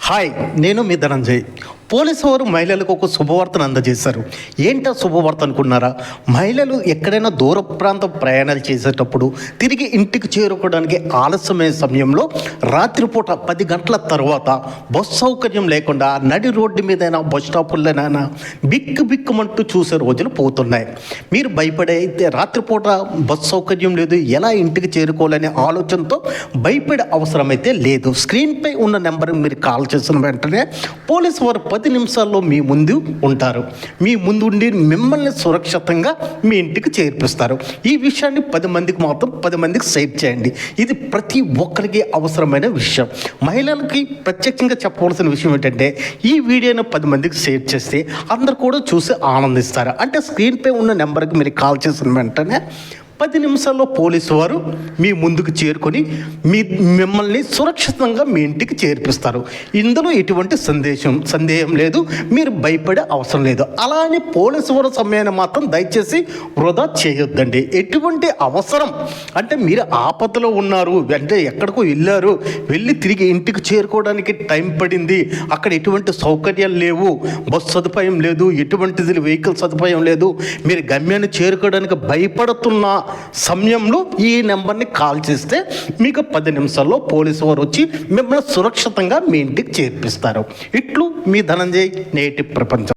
Hi, నేను మీ Dhananjay. Police వారు మహిళలకు ఒక శుభవార్తను అందజేశారు. ఏంటో శుభవార్త అనుకున్నారా? మహిళలు ఎక్కడైనా దూర ప్రాంతం ప్రయాణాలు చేసేటప్పుడు తిరిగి ఇంటికి చేరుకోవడానికి ఆలస్యమైన సమయంలో రాత్రిపూట 10 గంటల తర్వాత బస్సు సౌకర్యం లేకుండా నడి రోడ్డు మీదైనా బస్ స్టాపుల్లోనైనా బిక్కుమంటూ చూసే రోజులు పోతున్నాయి. మీరు భయపడే రాత్రిపూట బస్సు సౌకర్యం లేదు, ఎలా ఇంటికి చేరుకోవాలనే ఆలోచనతో భయపడే అవసరమైతే లేదు. స్క్రీన్పై ఉన్న నెంబర్కి మీరు కాల్ చేసిన వెంటనే పోలీసు వారు 10 నిమిషాల్లో మీ ముందు ఉంటారు. మీ ముందు ఉండి మిమ్మల్ని సురక్షితంగా మీ ఇంటికి చేర్పిస్తారు. ఈ విషయాన్ని 10 మందికి షేర్ చేయండి. ఇది ప్రతి ఒక్కరికి అవసరమైన విషయం. మహిళలకి ప్రత్యేకంగా చెప్పవలసిన విషయం ఏంటంటే, ఈ వీడియోను 10 మందికి షేర్ చేస్తే అందరు కూడా చూసి ఆనందిస్తారు. అంటే స్క్రీన్పై ఉన్న నెంబర్కి మీరు కాల్ చేసిన వెంటనే 10 నిమిషాల్లో పోలీసు వారు మీ ముందుకు చేరుకొని మిమ్మల్ని సురక్షితంగా మీ ఇంటికి చేర్పిస్తారు. ఇందులో ఎటువంటి సందేహం లేదు, మీరు భయపడే అవసరం లేదు. అలా అని పోలీసు వారి సమయాన్ని మాత్రం దయచేసి వృధా చేయొద్దండి. ఎటువంటి అవసరం అంటే, మీరు ఆపదలో ఉన్నారు, అంటే ఎక్కడికో వెళ్ళి తిరిగి ఇంటికి చేరుకోవడానికి టైం పడింది, అక్కడ ఎటువంటి సౌకర్యాలు లేవు, బస్సు సదుపాయం లేదు, ఎటువంటిది వెహికల్ సదుపాయం లేదు, మీరు గమ్యాన్ని చేరుకోవడానికి భయపడుతున్న సమయంలో ఈ నెంబర్ని కాల్ చేస్తే మీకు 10 నిమిషాల్లో పోలీసు వారు వచ్చి మిమ్మల్ని సురక్షితంగా మీ ఇంటికి చేర్పిస్తారు. ఇట్లు మీ ధనంజయ్, నేటి ప్రపంచం.